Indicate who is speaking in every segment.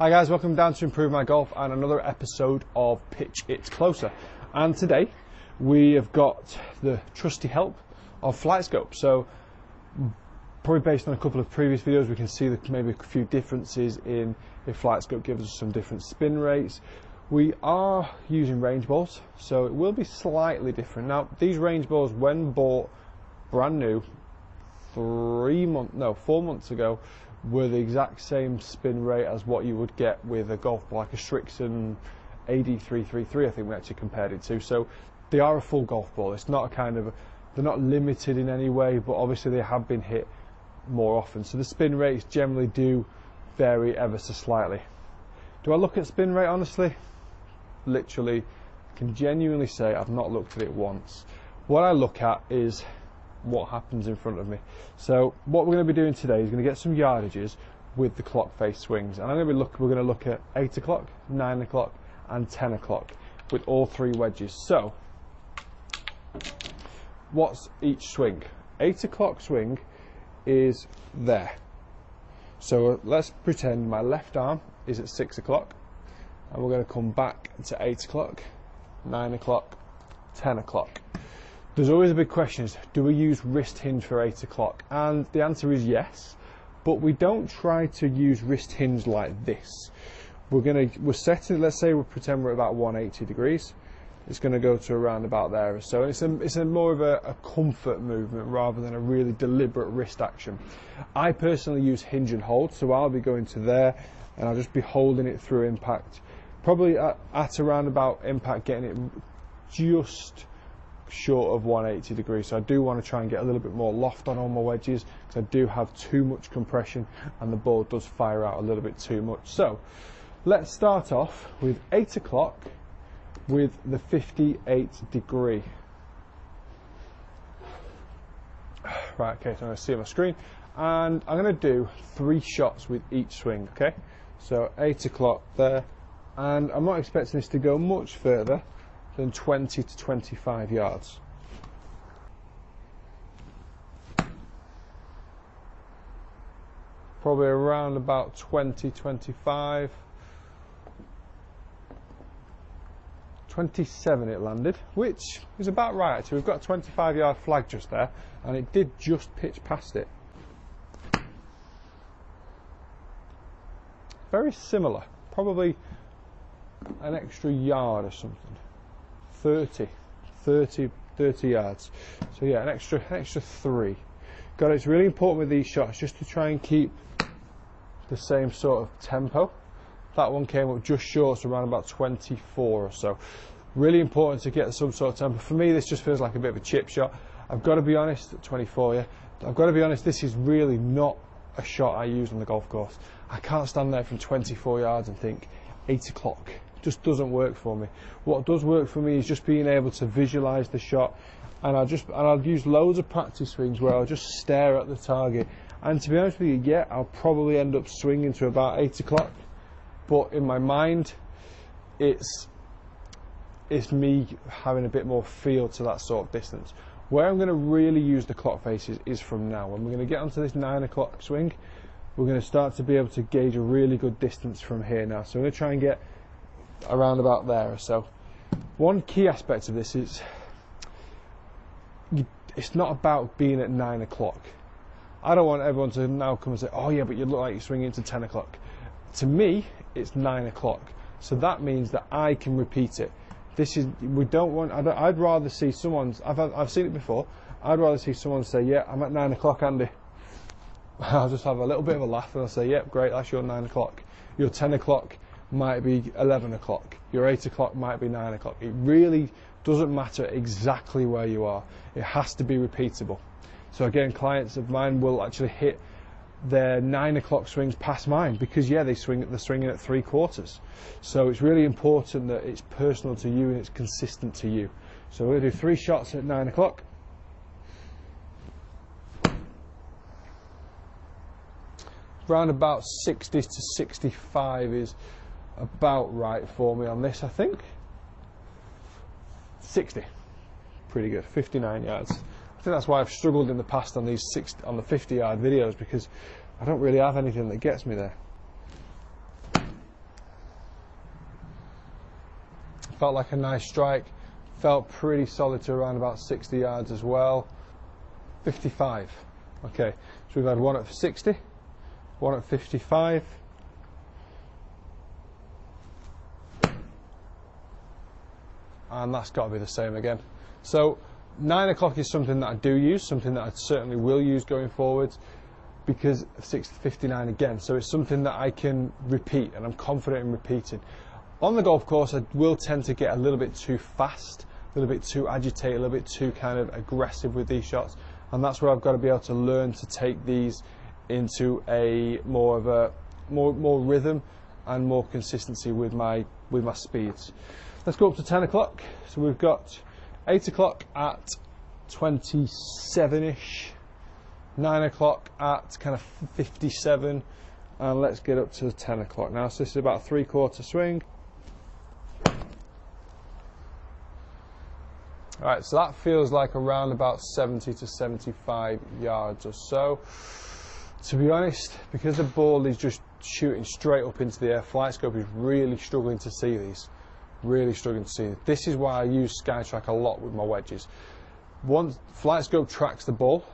Speaker 1: Hi guys, welcome down to Improve My Golf and another episode of Pitch It Closer. And today we have got the trusty help of Flight Scope. So probably based on a couple of previous videos, we can see that maybe a few differences in if Flight Scope gives us some different spin rates. We are using range balls, so it will be slightly different. Now these range balls, when bought brand new 4 months ago, were the exact same spin rate as what you would get with a golf ball like a Strixon AD333. I think we actually compared it to. So they are a full golf ball. It's not a kind of they're not limited in any way, but obviously they have been hit more often, so the spin rates generally do vary ever so slightly. Do I look at spin rate? Honestly, literally, I can genuinely say I've not looked at it once. What I look at is what happens in front of me. So what we're going to be doing today is going to get some yardages with the Clockface swings, and we're going to look at 8 o'clock, 9 o'clock and 10 o'clock with all three wedges. So what's each swing? 8 o'clock swing is there. So let's pretend my left arm is at 6 o'clock, and we're going to come back to 8 o'clock, 9 o'clock, 10 o'clock. There's always a big question, is do we use wrist hinge for 8 o'clock? And the answer is yes, but we don't try to use wrist hinge like this. We're setting, let's say we pretend we're at about 180 degrees. It's going to go to around about there. So it's a more of a comfort movement rather than a really deliberate wrist action. I personally use hinge and hold, so I'll be going to there and I'll just be holding it through impact. Probably at around about impact, getting it just short of 180 degrees. So I do want to try and get a little bit more loft on all my wedges, because I do have too much compression and the ball does fire out a little bit too much. So let's start off with 8 o'clock with the 58 degree. Right, okay, so I'm going to see my screen and I'm going to do 3 shots with each swing. Okay, so 8 o'clock there, and I'm not expecting this to go much further than 20 to 25 yards. Probably around about 20, 25. 27 it landed, which is about right actually. We've got a 25-yard flag just there, and it did just pitch past it. Very similar, probably an extra yard or something. 30 yards. So yeah, an extra 3. God, it's really important with these shots just to try and keep the same sort of tempo. That one came up just short, so around about 24 or so. Really important to get some sort of tempo. For me, this just feels like a bit of a chip shot. I've got to be honest, at 24, yeah, I've got to be honest, this is really not a shot I use on the golf course. I can't stand there from 24 yards and think 8 o'clock. Just doesn't work for me. What does work for me is just being able to visualize the shot, and I'll use loads of practice swings where I'll just stare at the target. And to be honest with you, yeah, I'll probably end up swinging to about 8 o'clock, but in my mind it's me having a bit more feel to that sort of distance. Where I'm going to really use the clock faces is from now. When we're going to get onto this 9 o'clock swing, we're going to start to be able to gauge a really good distance from here now. So I'm going to try and get around about there or so. One key aspect of this is it's not about being at 9 o'clock. I don't want everyone to now come and say, oh yeah, but you look like you're swinging to 10 o'clock. To me, it's 9 o'clock. So that means that I can repeat it. I'd rather see someone's, I've seen it before, I'd rather see someone say, yeah, I'm at 9 o'clock, Andy. I'll just have a little bit of a laugh and I'll say, yep, great, that's your 9 o'clock. Your 10 o'clock might be 11 o'clock. Your 8 o'clock might be 9 o'clock. It really doesn't matter exactly where you are. It has to be repeatable. So again, clients of mine will actually hit their 9 o'clock swings past mine because, yeah, they're swinging at 3/4. So it's really important that it's personal to you and it's consistent to you. So we're going to do 3 shots at 9 o'clock. Around about 60 to 65 is about right for me on this, I think. 60, pretty good. 59 yards. I think that's why I've struggled in the past on these on the 50-yard videos, because I don't really have anything that gets me there. felt like a nice strike. Felt pretty solid to around about 60 yards as well. 55. Okay, so we've had one at 60, one at 55. And that's got to be the same again. So 9 o'clock is something that I do use, something that I certainly will use going forwards, because of 6:59 again. So it's something that I can repeat, and I'm confident in repeating. On the golf course, I will tend to get a little bit too fast, a little bit too agitated, a little bit too kind of aggressive with these shots, and that's where I've got to be able to learn to take these into a more of a more rhythm and more consistency with my speeds. Let's go up to 10 o'clock. So we've got 8 o'clock at 27-ish, 9 o'clock at kind of 57, and let's get up to 10 o'clock now. So this is about a 3/4 swing. All right, so that feels like around about 70 to 75 yards or so. To be honest, because the ball is just shooting straight up into the air, flight scope is really struggling to see these. Really struggling to see. This is why I use SkyTrack a lot with my wedges. Once flight scope tracks the ball,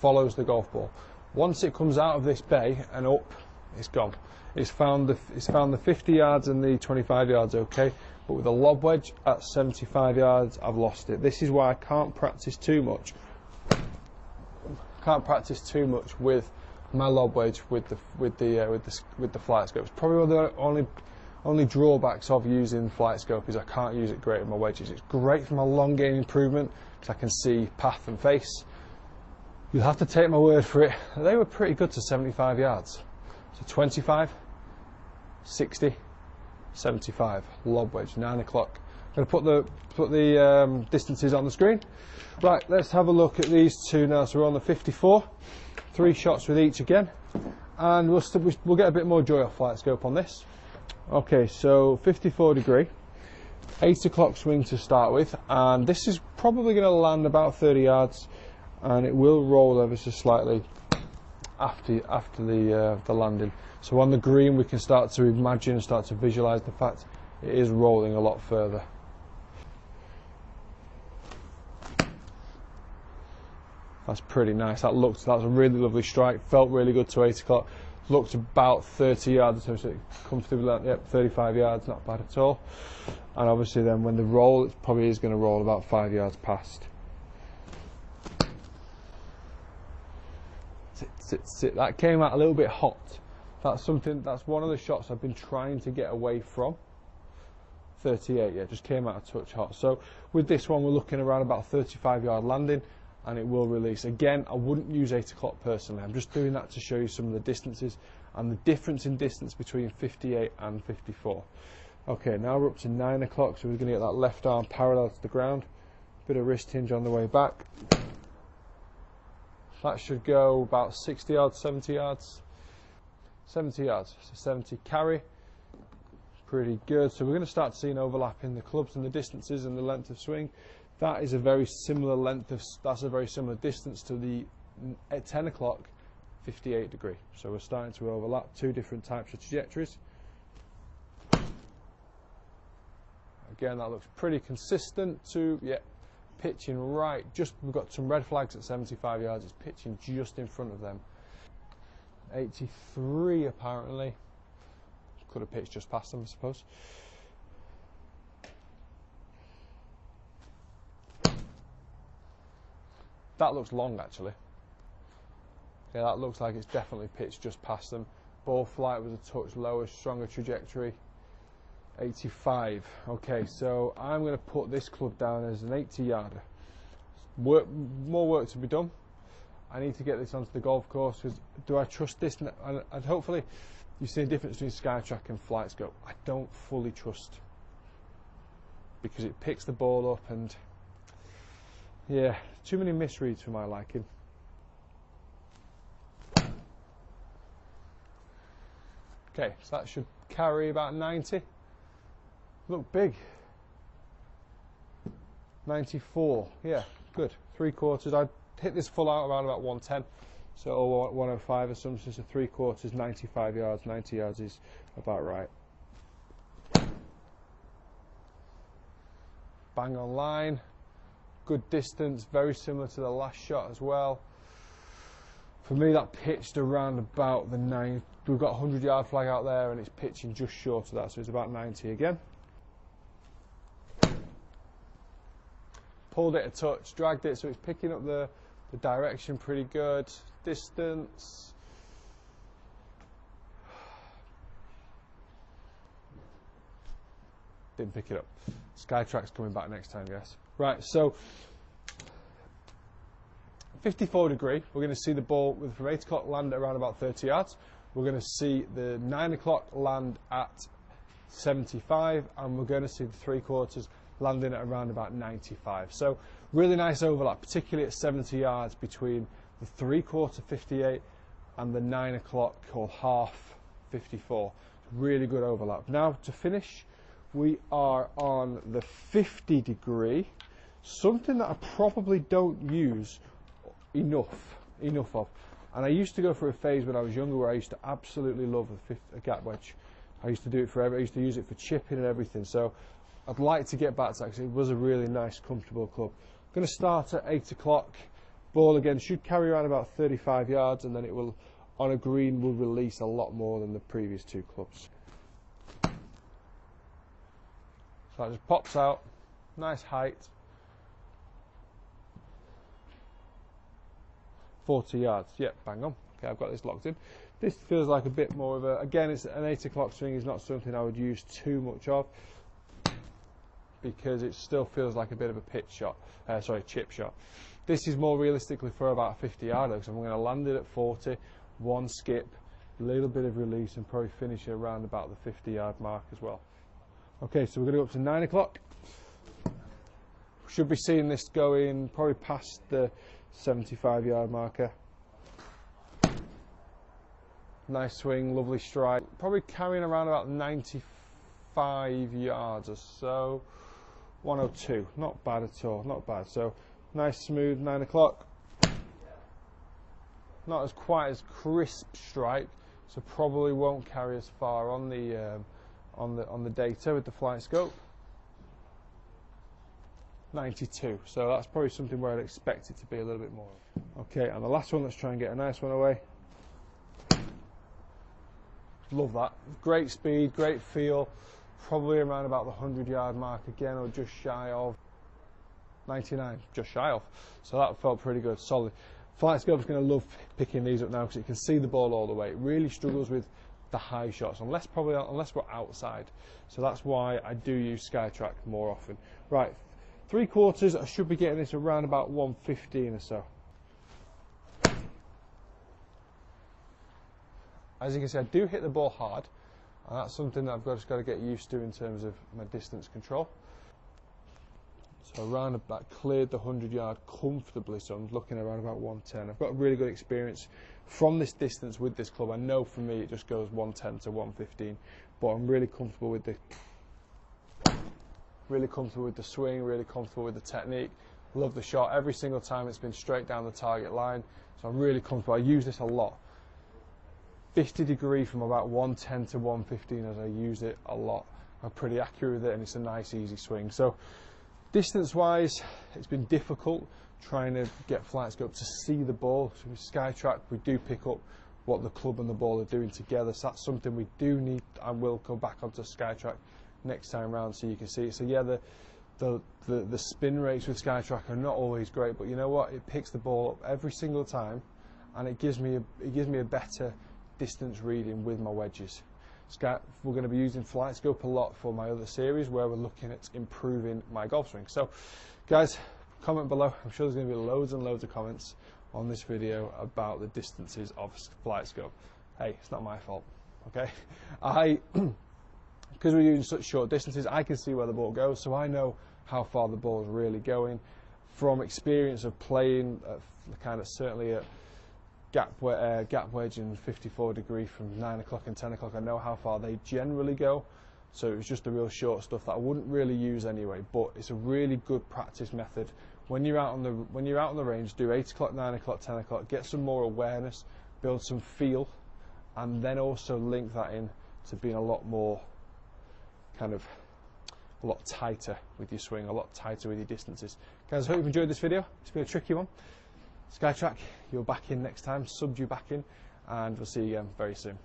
Speaker 1: follows the golf ball. Once it comes out of this bay and up, it's gone. It's found the 50 yards and the 25 yards okay, but with a lob wedge at 75 yards, I've lost it. This is why I can't practice too much. Can't practice too much with my lob wedge with the flight scope. It's probably one of the only drawbacks of using flight scope is I can't use it great with my wedges. It's great for my long game improvement because I can see path and face. You'll have to take my word for it. They were pretty good to 75 yards. So 25, 60, 75 lob wedge, 9 o'clock. I'm going to put the distances on the screen. Right, let's have a look at these two now. So we're on the 54, 3 shots with each again, and we'll get a bit more joy off flight scope on this. Okay, so 54 degree, 8 o'clock swing to start with, and this is probably going to land about 30 yards, and it will roll ever so slightly after the landing. So on the green we can start to imagine and start to visualize the fact it is rolling a lot further. That's pretty nice. That was a really lovely strike. Felt really good to 8 o'clock. Looked about 30 yards, so it comes through that. Yep, 35 yards, not bad at all. And obviously then when they roll, it probably is going to roll about 5 yards past. Sit. That came out a little bit hot. That's one of the shots I've been trying to get away from. 38, yeah, just came out a touch hot. So with this one, we're looking around about 35 yard landing, and it will release. Again, I wouldn't use 8 o'clock personally. I'm just doing that to show you some of the distances and the difference in distance between 58 and 54. Okay, now we're up to 9 o'clock, so we're going to get that left arm parallel to the ground. Bit of wrist hinge on the way back. That should go about 60 yards, 70 yards. 70 yards, so 70 carry. Pretty good. So we're going to start seeing overlap in the clubs and the distances and the length of swing. That is a very similar that's a very similar distance to the at 10 o'clock 58 degree. So we're starting to overlap 2 different types of trajectories. Again, that looks pretty consistent to, yeah, pitching right. We've got some red flags at 75 yards. It's pitching just in front of them. 83 apparently. Could have pitched just past them, I suppose. That looks long actually. Yeah, that looks like it's definitely pitched just past them. Ball flight was a touch lower, stronger trajectory. 85. Okay, so I'm going to put this club down as an 80 yarder. More work to be done. I need to get this onto the golf course, because do I trust this? And hopefully you see a difference between SkyTrack and flight scope. I don't fully trust, because it picks the ball up and yeah, too many misreads for my liking. Okay, so that should carry about 90. Look big. 94, yeah, good. 3/4. I'd hit this full out around about 110, so 105 assumptions, so 3/4, 95 yards. 90 yards is about right. bang on line, good distance, very similar to the last shot as well. For me, that pitched around about the 9. We've got a 100-yard flag out there, and it's pitching just short of that, so it's about 90 again. Pulled it a touch, dragged it, so it's picking up the direction pretty good. Distance. Didn't pick it up. Skytrack's coming back next time, guys. Right, so 54 degree. We're going to see the ball from 8 o'clock land at around about 30 yards. We're going to see the 9 o'clock land at 75, and we're going to see the 3/4 landing at around about 95. So really nice overlap, particularly at 70 yards between the 3/4 58 and the 9 o'clock or half 54. Really good overlap. Now to finish, we are on the 50 degree, something that I probably don't use enough of. And I used to go through a phase when I was younger where I used to absolutely love a gap wedge. I used to do it forever. I used to use it for chipping and everything. So I'd like to get back to that because it was a really nice, comfortable club. I'm going to start at 8 o'clock. Ball again should carry around about 35 yards, and then it will, on a green, will release a lot more than the previous 2 clubs. So that just pops out, nice height. 40 yards, yep, bang on. Okay, I've got this locked in. This feels like a bit more of a, again, it's an 8 o'clock swing is not something I would use too much of because it still feels like a bit of a pitch shot, chip shot. This is more realistically for about 50 yards, so I'm going to land it at 40, one skip, a little bit of release, and probably finish it around about the 50-yard mark as well. Okay, so we're going to go up to 9 o'clock. Should be seeing this going probably past the 75-yard marker. Nice swing, lovely strike. Probably carrying around about 95 yards or so. 102, not bad at all, not bad. So nice smooth 9 o'clock. Not as quite as crisp strike, so probably won't carry as far on the data with the flight scope. 92, so that's probably something where I'd expect it to be a little bit more. Okay, and the last one, let's try and get a nice one away. Love that. Great speed, great feel. Probably around about the 100-yard mark again, or just shy of 99, just shy of. So that felt pretty good, solid. Flight scope's going to love picking these up now because it can see the ball all the way. It really struggles with the high shots, unless we're outside. So that's why I do use Skytrack more often. Right, 3/4, I should be getting this around about 115 or so. As you can see, I do hit the ball hard, and that's something that I've just got to get used to in terms of my distance control. So around about, cleared the 100-yard comfortably, so I'm looking around about 110. I've got really good experience from this distance with this club. I know for me it just goes 110 to 115, but I'm really comfortable with the swing, really comfortable with the technique. Love the shot. Every single time it's been straight down the target line, so I'm really comfortable. I use this a lot. 50 degree from about 110 to 115 as I use it a lot. I'm pretty accurate with it, and it's a nice easy swing. So distance wise, it's been difficult trying to get flight scope to see the ball. So with Skytrack, we do pick up what the club and the ball are doing together, so that's something we do need, and we'll go back onto Skytrack next time round so you can see it. So yeah, the spin rates with Skytrack are not always great, but you know what, it picks the ball up every single time, and it gives me a better distance reading with my wedges. We're going to be using flight scope a lot for my other series where we're looking at improving my golf swing. So guys, comment below. I'm sure there's going to be loads and loads of comments on this video about the distances of flight scope. Hey, it's not my fault, okay? Because we're using such short distances, I can see where the ball goes, so I know how far the ball is really going. From experience of playing kind of certainly at gap wedge and 54 degree from 9 o'clock and 10 o'clock, I know how far they generally go. So it was just the real short stuff that I wouldn't really use anyway, but it's a really good practice method. When you're out on the range, do 8 o'clock, 9 o'clock, 10 o'clock, get some more awareness, build some feel, and then also link that in to being a lot more kind of a lot tighter with your swing, a lot tighter with your distances. Guys, I hope you've enjoyed this video. It's been a tricky one. Skytrack, you're back in next time, subbed you back in, and we'll see you again very soon.